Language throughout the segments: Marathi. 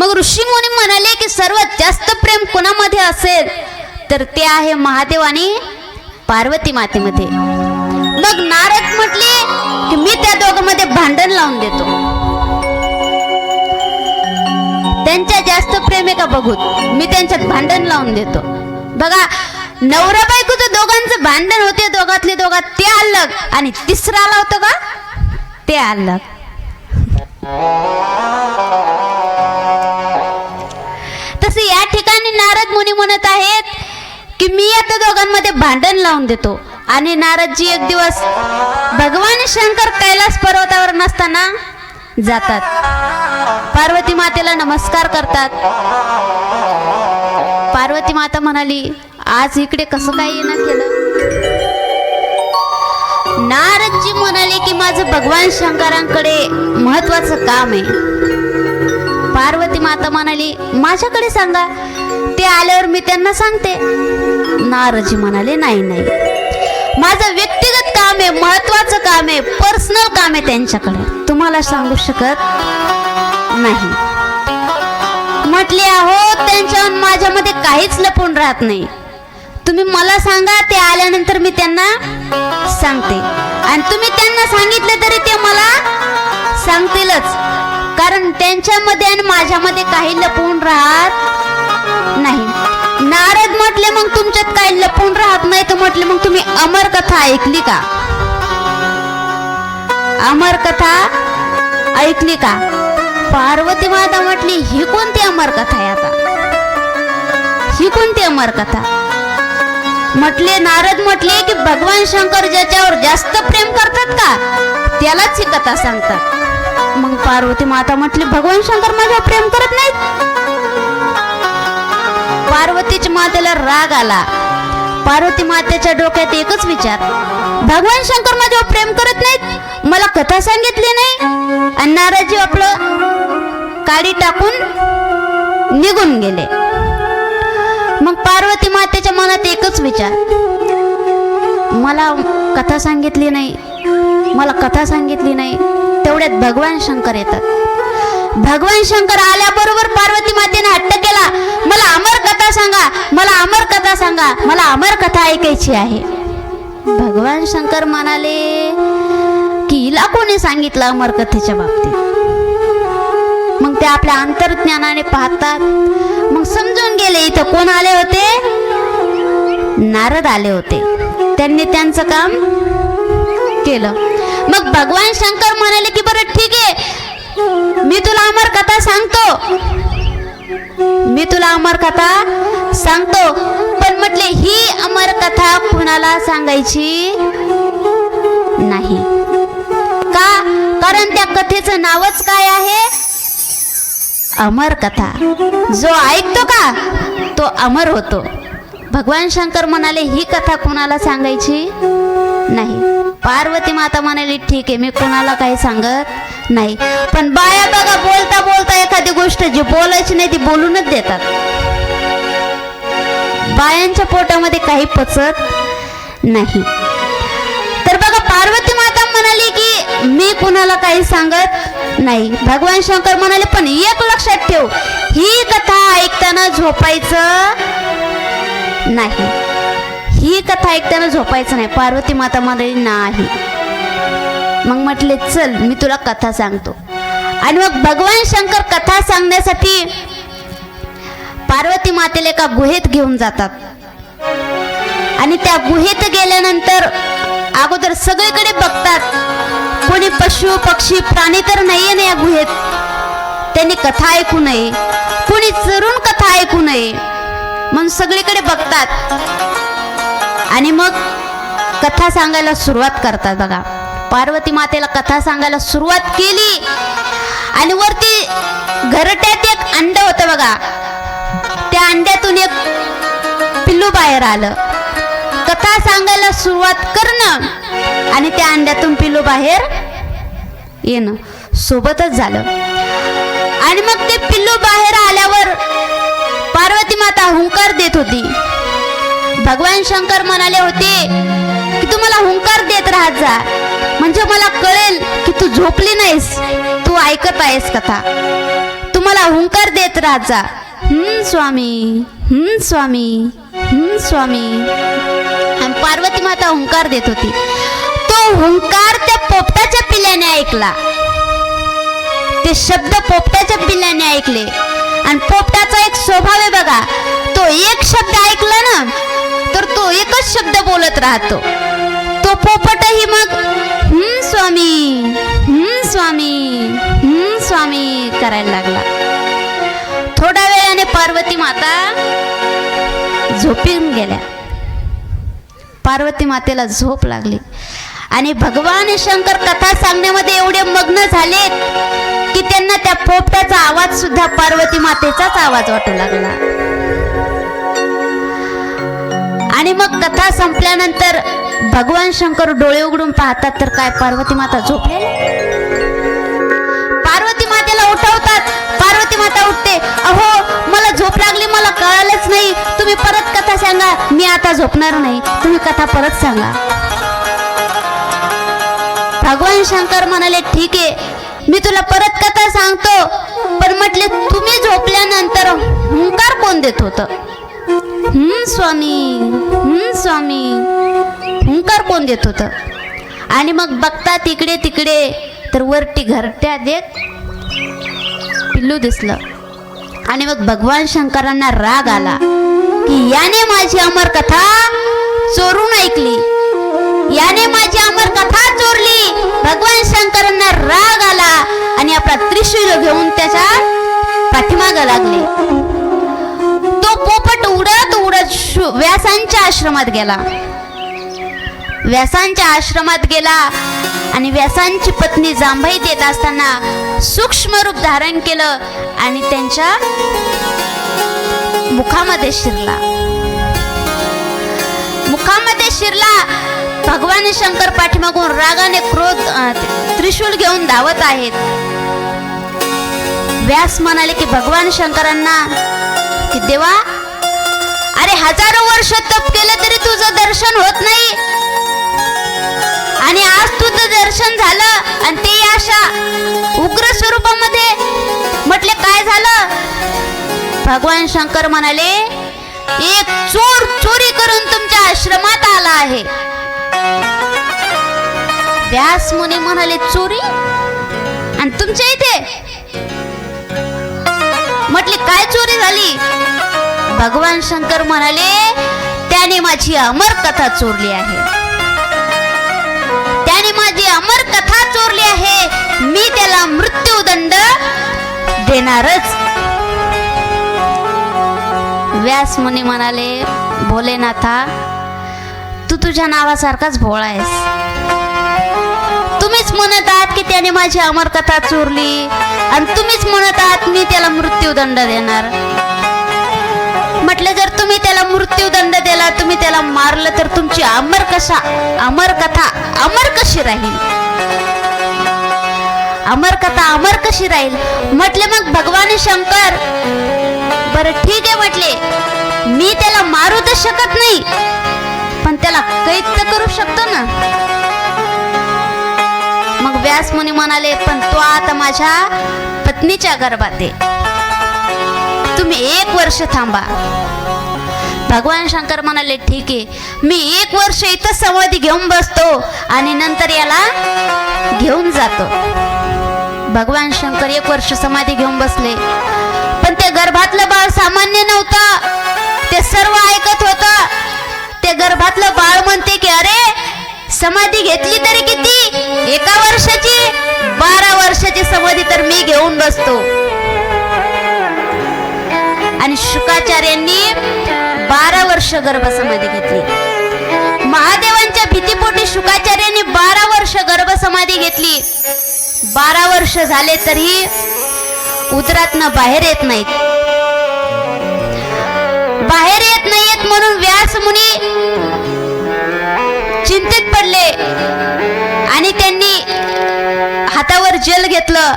मग ऋषीमुनी म्हणाले की सर्वात जास्त प्रेम कोणामध्ये असेल तर ते आहे महादेव आणि पार्वती मातेमध्ये. मग नारद म्हटले की मी त्या दोघांमध्ये भांडण लावून देतो. त्यांच्या जास्त प्रेम आहे का बघू, मी त्यांच्यात भांडण लावून देतो. बघा, नवरा बायकोचं दोघांचं भांडण होते, दोघातले दोघात ते अलग, आणि तिसरा आला होतं का ते अलग. तसे या ठिकाणी नारद मुनी म्हणत आहेत की मी आता दोघांमध्ये भांडण लावून देतो. आणि नारदजी एक दिवस भगवान शंकर कैलास पर्वतावर नसताना जातात, पार्वती मातेला नमस्कार करतात. पार्वती माता म्हणाली, आज इकडे कसं काय येणं केलं. नारदजी म्हणाले की माझं भगवान शंकरांकडे महत्वाचं काम आहे. पार्वती माता म्हणाली, माझ्याकडे सांगा, ते आल्यावर मी त्यांना सांगते. नारदजी म्हणाले, नाही नाही, माझं व्यक्तिगत काम आहे, महत्वाचं काम आहे, पर्सनल काम आहे त्यांच्याकडे, तुम्हाला सांगू शकत नाही. म्हटले, अहो त्यांच्या माझ्यामध्ये काहीच लपून राहत नाही, तुम्ही मला सांगा, ते आल्यानंतर मी त्यांना सांगते. आणि तुम्ही त्यांना सांगितले तरी ते मला सांगतीलच, कारण त्यांच्यामध्ये आणि माझ्यामध्ये काही लपून राहत नाही. नारद म्हटले, मग तुमच्यात काही लपून राहत नाही तर म्हटले, मग तुम्ही अमर कथा ऐकली का, अमर कथा ऐकली का. पार्वती माता म्हटली, ही कोणती अमर कथा आहे, आता ही कोणती अमर कथा. म्हटले, नारद म्हटले की भगवान शंकर ज्याच्यावर जास्त प्रेम करतात का त्यालाच ही कथा सांगतात. मग पार्वती माता म्हटली, भगवान शंकर माझ्यावर प्रेम करत नाहीत. पार्वतीच्या मातेला राग आला. पार्वती मातेच्या डोक्यात एकच विचार, भगवान शंकर माझ्यावर प्रेम करत नाहीत, मला कथा सांगितली नाही. आणि नारदजी आपलं काडी टाकून निघून गेले. मग पार्वती मातेच्या मनात एकच विचार, मला कथा सांगितली नाही, मला कथा सांगितली नाही. तेवढ्यात भगवान शंकर येतात. भगवान शंकर आल्याबरोबर पार्वती मातेने हट्ट केला, मला अमर कथा सांगा, मला अमर कथा सांगा, मला अमर कथा ऐकायची आहे. भगवान शंकर म्हणाले की हिला कोणी सांगितलं अमर कथेच्या बाबतीत. मग ते आपल्या अंतर्ज्ञानाने पाहतात. मग समजून गेले इथं कोण आले होते, नारद आले होते. त्यांनी त्यांचं काम केलं. मग भगवान शंकर म्हणाले की बरं ठीक आहे, मी तुला अमर कथा सांगतो, मी तुला अमर कथा सांगतो, पण म्हटले ही अमर कथा कुणाला सांगायची नाही. का, कारण त्या कथेचं नावच काय आहे, अमर कथा. जो ऐकतो का तो अमर होतो. भगवान शंकर म्हणाले ही कथा कुणाला सांगायची नाही. पार्वती माता म्हणाली, ठीक आहे, मी कुणाला काही सांगत नाही. पण बाया बघा, बोलता बोलता एखादी गोष्ट जी बोलायची नाही ती बोलूनच देतात. बायांच्या पोटामध्ये काही पचत नाही. तर बघा, पार्वती माता म्हणाली की मी कुणाला काही सांगत नाही. भगवान शंकर म्हणाले, पण एक लक्षात ठेव, ही कथा ऐकताना झोपायचं नाही, ही कथा ऐकताना झोपायचं नाही. पार्वती माता म्हणाली, नाही. मग म्हटले, चल मी तुला कथा सांगतो. आणि मग भगवान शंकर कथा सांगण्यासाठी पार्वती मातेला एका गुहेत घेऊन जातात. आणि त्या गुहेत गेल्यानंतर अगोदर सगळीकडे बघतात, कोणी पशु पक्षी प्राणी तर नाहीये ना या गुहेत, त्यांनी कथा ऐकू नये, कोणी चरून कथा ऐकू नये म्हणून सगळीकडे बघतात. आणि मग कथा सांगायला सुरुवात करतात. बघा, पार्वती मातेला कथा सांगायला सुरुवात केली. आणि वरती घरट्यात एक अंड होतं बघा, त्या अंड्यातून एक पिल्लू बाहेर आलं. कथा सांगायला सुरुवात करणं आणि त्या अंड्यातून पिल्लू बाहेर येणं सोबतच झालं. आणि मग ते पिल्लू बाहेर आल्यावर पार्वती माता हुंकार देत होती. भगवान शंकर म्हणाले होते की तू मला हुंकार देत राहत जा, म्हणजे मला कळेल की तू झोपली नाहीस, तू ऐकत आहेस कथा. तू मला हुंकार देत राहा. स्वामी, स्वामी, स्वामी. आणि पार्वती माता हुंकार देत होती. तो हुंकार त्या पोपटाच्या पिल्ल्याने ऐकला. ते शब्द पोपटाच्या पिल्ल्याने ऐकले. आणि पोपटाचा एक स्वभाव आहे बघा, तो एक शब्द ऐकला ना तर तो एकच शब्द बोलत राहतो. तो पोपटही मग स्वामी, स्वामी, स्वामी करायला लागला. थोड्या वेळाने पार्वती माता झोपून गेल्या. पार्वती मातेला झोप लागली आणि भगवान शंकर कथा सांगण्यामध्ये एवढे मग्न झालेत की त्यांना त्या पोपटाचा आवाज सुद्धा पार्वती मातेचाच आवाज वाटू लागला. आणि मग कथा संपल्यानंतर भगवान शंकर डोळे उघडून पाहतात तर काय पार्वती माता झोपलेली. पार्वती मातेला उठवतात. पार्वती माता उठते. अहो मला झोप लागली, मला कळालंच नाही, तुम्ही परत कथा सांगा. मी आता झोपणार नाही, तुम्ही कथा परत सांगा. भगवान शंकर म्हणाले ठीक आहे, मी तुला परत कथा सांगतो. पण म्हटले तुम्ही झोपल्यानंतर हुंकार कोण देत होत. स्वामी, स्वामी, हुंकार कोण देत होत. आणि मग बघतात इकडे तिकडे तर वरती घरट्यात एक पिल्लू दिसलं. आणि मग भगवान शंकरांना राग आला की याने माझी अमर कथा चोरून ऐकली, याने माझी अमर कथा चोरली. भगवान शंकरांना राग आला आणि आपला त्रिशूल घेऊन त्याच्या पाठीमागे लागले. तो पोपट उडत उडत व्यासांच्या आश्रमात गेला. व्यासांच्या आश्रमात गेला आणि व्यासांची पत्नी जांभई देत असताना सूक्ष्म रूप धारण केलं आणि त्यांच्या मुखामध्ये शिरला. मुखामध्ये शिरला. भगवान शंकर पाठीमागून रागाने क्रोध त्रिशूल घेऊन धावत आहेत. व्यास म्हणाले की भगवान शंकरांना की देवा, अरे हजारो वर्ष तप केलं तरी तुझं दर्शन होत नाही आणि आज तुझं दर्शन झालं आणि ते अशा उग्र स्वरूपामध्ये. म्हटले काय झालं. भगवान शंकर म्हणाले एक चोर चोरी करून तुमच्या आश्रमात आला आहे. व्यास मुनी म्हणाले चोरी आणि तुमच्या इथे. म्हटले काय चोरी झाली. भगवान शंकर म्हणाले त्याने माझी अमर कथा चोरली आहे, त्याने माझी अमर कथा चोरली आहे. मी त्याला मृत्यूदंड देणारच. व्यास मुनी म्हणाले भोलेनाथा, तू तुझ्या नावासारखाच भोळा आहेस. तुम्हीच म्हणत आहात की त्याने माझी अमर कथा चोरली आणि तुम्हीच म्हणत आहात मी त्याला मृत्यूदंड देणार. म्हटलं जर तुम्ही त्याला मृत्यूदंड दिला, तुम्ही त्याला मारलं तर तुमची अमर कथा अमर कशी राहील. अमर कथा अमर कशी राहील. म्हटले मग भगवान शंकर बरं ठीक आहे, म्हटले मी त्याला मारू तर शकत नाही पण त्याला कैद तर करू शकतो ना. मग व्यास मुनी म्हणाले पण तो आता माझ्या पत्नीच्या गर्भात आहे, तुम्ही 1 वर्ष थांबा. भगवान शंकर म्हणाले ठीक आहे, मी 1 वर्ष इथं समाधी घेऊन बसतो आणि नंतर याला घेऊन जातो. भगवान शंकर 1 वर्ष समाधी घेऊन बसले. पण ते गर्भातलं बाळ सामान्य नव्हतं, ते सर्व ऐकत होतं. ते गर्भातलं बाळ म्हणते की अरे समाधी घेतली तरी किती, 1 वर्षाची 12 वर्षाची समाधी तर मी घेऊन बसतो. आणि शुकाचार्यांनी 12 वर्ष गर्भसमाधी घेतली. महादेवांच्या भीतीपोटी शुकाचार्यांनी 12 वर्ष गर्भसमाधी घेतली. 12 वर्ष झाले तरी उदरातनं बाहेर येत नाहीत. बाहेर येत नाहीत म्हणून व्यास मुनी चिंतित पडले आणि त्यांनी हातावर जल घेतलं.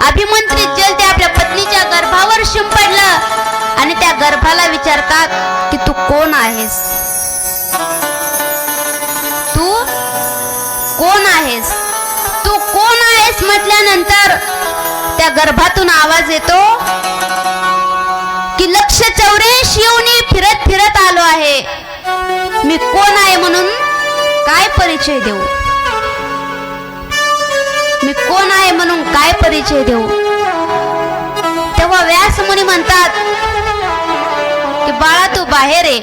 अभिमंत्रित जल ते आपल्या पत्नीच्या गर्भावर शिंपडलं आणि त्या गर्भाला विचारतात की तू कोण आहेस, तू कोण आहेस, तू कोण आहेस म्हटल्यानंतर त्या गर्भातून आवाज येतो की 184 योनी फिरत फिरत आलो आहे, मी कोण आहे म्हणून काय परिचय देऊ, मी कोण आहे म्हणून काय परिचय देऊ. तेव्हा व्यास मुनी म्हणतात की बाळा तू बाहेर ये,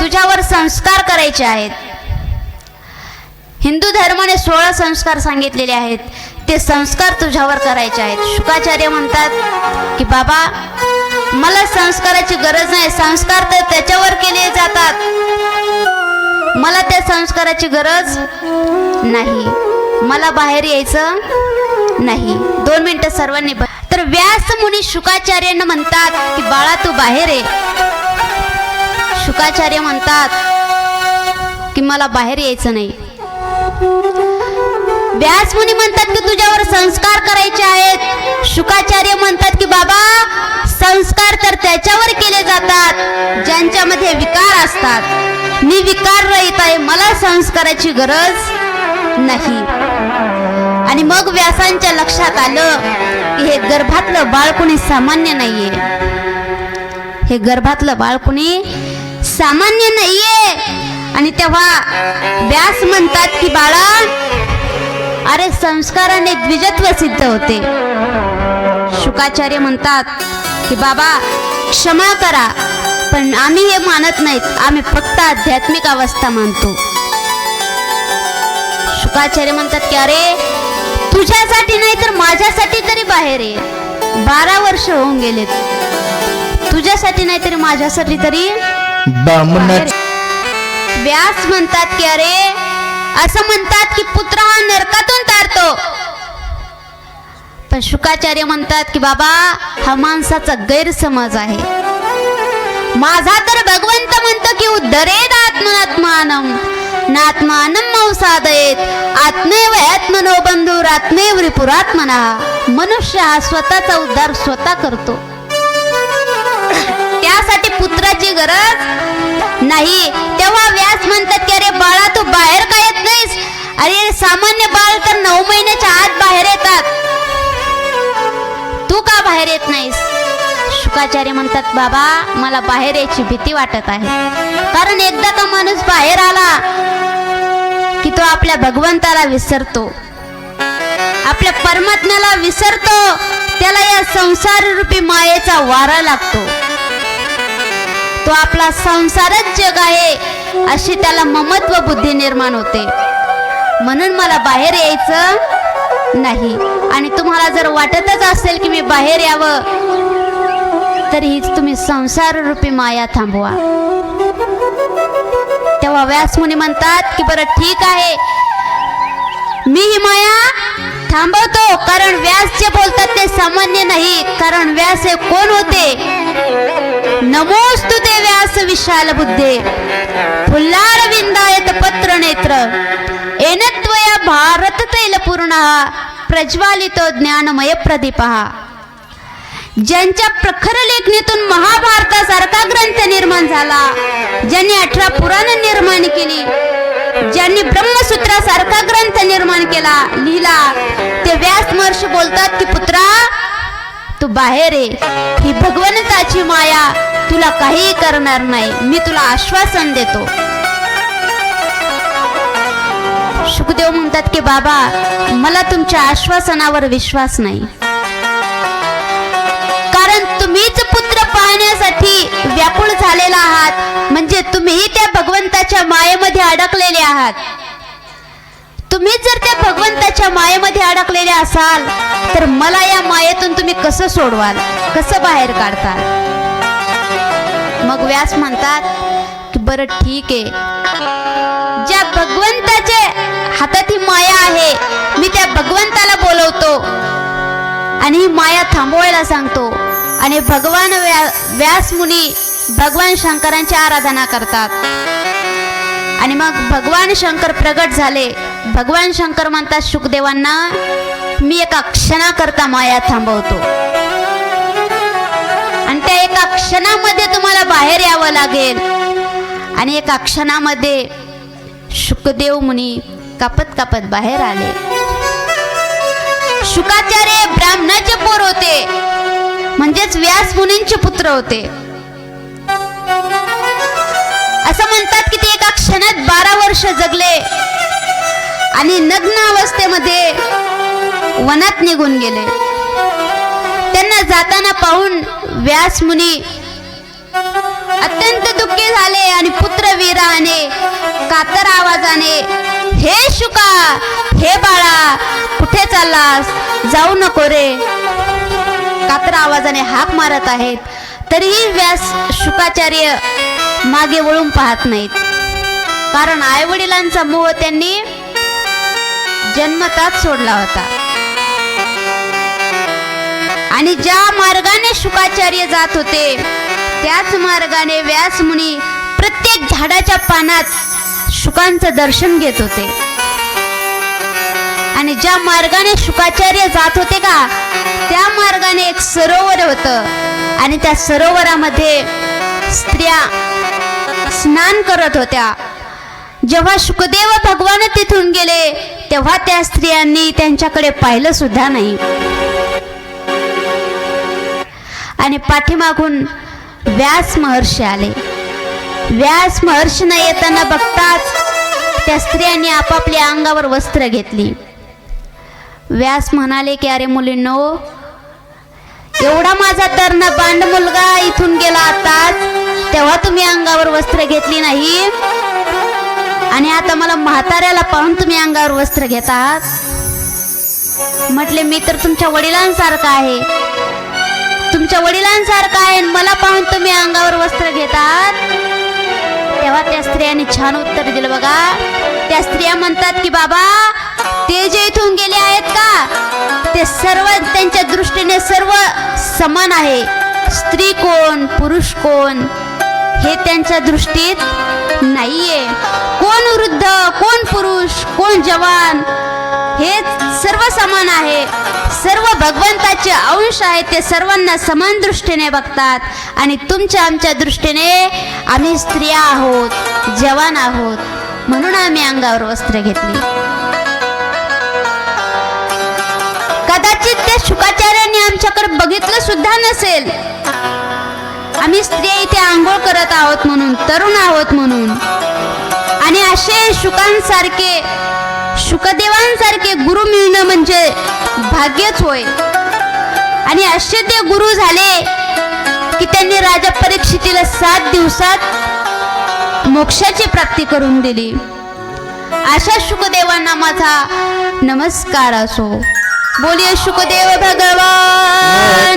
तुझ्यावर संस्कार करायचे आहेत. हिंदू धर्माने 16 संस्कार सांगितलेले आहेत, ते संस्कार तुझ्यावर करायचे आहेत. शुकाचार्य म्हणतात की बाबा मला संस्काराची गरज नाही, संस्कार तर त्याच्यावर केले जातात, मला त्या संस्काराची गरज नाही, मला बाहेर यायचं नाही. 2 मिनिटं सर्वांनी. तर व्यास मुनी शुकाचार्यांना म्हणतात की बाळा तू बाहेर ये. शुकाचार्य म्हणतात की मला बाहेर यायचं नाही. व्यास मुनी म्हणतात की तुझ्यावर संस्कार करायचे आहेत. शुकाचार्य म्हणतात की बाबा संस्कार तर त्याच्यावर केले जातात ज्यांच्यामध्ये विकार असतात, मी विकार रहित आहे, मला संस्काराची गरज नाही. आणि मग व्यासांच्या लक्षात आलं की हे गर्भातलं बाळ कोणी सामान्य नाहीये, हे गर्भातलं बाळ कोणी सामान्य नाहीये. आणि तेव्हा व्यास म्हणतात की बाळा अरे संस्काराने द्विजत्व सिद्ध होते. शुकाचार्य म्हणतात की बाबा क्षमा करा, पण आम्ही हे मानत नाहीत, आम्ही फक्त आध्यात्मिक अवस्था मानतो. शुकाचार्य म्हणतात की अरे तुझ्यासाठी नाही तर माझ्यासाठी तरी बाहेर ये, 12 वर्ष होऊन गेलेत, तुझ्यासाठी नाही तरी माझ्यासाठी तरी बाहेर. व्यास म्हणतात की अरे असं म्हणतात की पुत्र हा नरकातून तारतो, पण शुकाचार्य म्हणतात की बाबा हा माणसाचा गैरसमज आहे. माझा तर भगवंत म्हणतो की उद्धरेद आत्मनात्मानम नात्मानम मौसादयेत आत्मेव आत्मनो बंधुर आत्मेव रिपुरात्मना. मनुष्य हा स्वतःचा उद्धार स्वतः करतो, त्यासाठी पुत्राची गरज नाही. तेव्हा व्यास म्हणतात की अरे बाळा तू बाहेर का येत नाहीस. अरे सामान्य बाळ तर 9 महिन्याच्या आत बाहेर येतात, तू का बाहेर येत नाहीस. शुकाचार्य म्हणतात बाबा मला बाहेर यायची भीती वाटत आहे, कारण एकदा का माणूस बाहेर आला की तो आपल्या भगवंताला विसरतो, आपल्या परमात्म्याला विसरतो, त्याला या संसार रूपी मायेचा वारा लागतो, तो आपला संसारच जग आहे अशी त्याला ममत्व बुद्धी निर्माण होते. म्हणून मला बाहेर यायचं नाही. आणि तुम्हाला जर वाटतच असेल की मी बाहेर यावं तर हीच तुम्ही संसार रूपी माया थांबवा. तेव्हा व्यास मुनी म्हणतात की बरं ठीक आहे, मी ही माया थांबवतो, कारण व्यास जे बोलतात ते सामान्य नाही, कारण व्यास हे कोण होते. नमोस्तुते व्यास विशाल बुद्धे फुल्लार विंदायत पत्र नेत्र एनत्वया भारत तैल पूर्ण प्रज्वालितो ज्ञानमय प्रदीपहा. ज्यांच्या प्रखर लेखणीतून महाभारतासारखा ग्रंथ निर्माण झाला, ज्यांनी 18 पुराण निर्माण केली, ज्यांनी ब्रह्मसूत्रासारखा ग्रंथ निर्माण केला लिहिला, ते व्यास महर्षी बोलतात की पुत्रा तू बाहेर ये, ही भगवंताची माया तुला काही करणार नाही, मी तुला आश्वासन देतो. शुकदेव म्हणतात की बाबा मला तुमच्या आश्वासनावर विश्वास नाही, कारण तुम्हीच पुत्र पाहण्यासाठी व्याकुळ झालेला आहात, म्हणजे तुम्हीही त्या भगवंताच्या मायेमध्ये अडकलेले आहात. तुम्ही जर त्या भगवंताच्या मायेमध्ये अडकलेले असाल तर मला या मायेतून तुम्ही कसं सोडवाल, कसं बाहेर काढताल. मग व्यास म्हणतात की बरं ठीक आहे, ज्या भगवंताच्या हातात ही माया आहे मी त्या भगवंताला बोलवतो आणि ही माया थांबवायला सांगतो. आणि भगवान व्यास मुनी भगवान शंकरांची आराधना करतात. आणि मग भगवान शंकर प्रगट झाले. भगवान शंकर म्हणतात शुकदेवांना मी एका क्षणाकरता माया थांबवतो आणि त्या एका क्षणामध्ये तुम्हाला बाहेर यावं लागेल. आणि एका क्षणामध्ये शुकदेव मुनी कापत कापत बाहेर आले. शुकाचार्य ब्राह्मणाचे पोर होते, म्हणजेच व्यास मुनींचे पुत्र होते. असं म्हणतात की ते एका क्षणात 12 वर्ष जगले आणि नग्न अवस्थेमध्ये वनात निघून गेले. त्यांना जाताना पाहून व्यास मुनी अत्यंत दुःखी झाले आणि पुत्रवीराने कातर आवाजाने, हे शुका, हे बाळा, कुठे चाललास, जाऊ नको रे, कातर आवाजाने हाक मारत आहेत. तरीही व्यास शुकाचार्य मागे वळून पाहत नाहीत, कारण आई वडिलांचा मोह त्यांनी जन्मताच सोडला होता. आणि ज्या मार्गाने शुकाचार्य जात होते त्याच मार्गाने व्यास मुनी प्रत्येक झाडाच्या पानात शुकांचं दर्शन घेत होते. आणि ज्या मार्गाने शुकाचार्य जात होते का त्या मार्गाने एक सरोवर होतं आणि त्या सरोवरामध्ये स्त्रिया स्नान करत होत्या. जेव्हा शुकदेव भगवान तिथून गेले तेव्हा त्या स्त्रियांनी त्यांच्याकडे पाहिलं सुद्धा नाही. आणि पाठीमागून व्यास महर्षी आले. व्यास महर्षींना येताना बघताच त्या स्त्रियांनी आपापल्या अंगावर वस्त्र घेतली. व्यास म्हणाले की अरे मुलींनो, एवढा माझा तरुण बांड मुलगा इथून गेला आताच, तेव्हा तुम्ही अंगावर वस्त्र घेतली नाही आणि आता मला म्हाताऱ्याला पाहून तुम्ही अंगावर वस्त्र घेतात. म्हटले मी तर तुमच्या वडिलांसारखा आहे, तुमच्या वडिलांसारखा आहे, मला पाहून तुम्ही अंगावर वस्त्र घेतात. तेव्हा त्या स्त्रियांनी छान उत्तर दिलं बघा. त्या स्त्रिया म्हणतात की बाबा, ते जे इथून गेले आहेत का ते सर्व त्यांच्या दृष्टीने सर्व समान आहे. स्त्री कोण पुरुष कोण हे त्यांच्या दृष्टीत नाहीये. कोण वृद्ध, कोण पुरुष, कोण जवान हे सर्व समान आहे. सर्व भगवंताचे अंश आहेत, ते सर्वांना समान दृष्टीने बघतात. आणि तुमच्या आमच्या दृष्टीने आम्ही स्त्रिया आहोत, जवान आहोत, म्हणून आम्ही अंगावर वस्त्र घेतली. कदाचित त्या शुकाचार्यांनी आमच्याकडे बघितलं सुद्धा नसेल. आम्ही स्त्रिया इथे आंघोळ करत आहोत म्हणून, तरुण आहोत म्हणून. आणि असे शुकांसारखे, शुकदेवांसारखे गुरु मिळणं म्हणजे भाग्यच होय. आणि असे ते गुरु झाले की त्यांनी राजा परीक्षितीला 7 दिवसात मोक्षाची प्राप्ती करून दिली. अशा शुकदेवांना माझा नमस्कार असो. बोलिये शुकदेव भगवान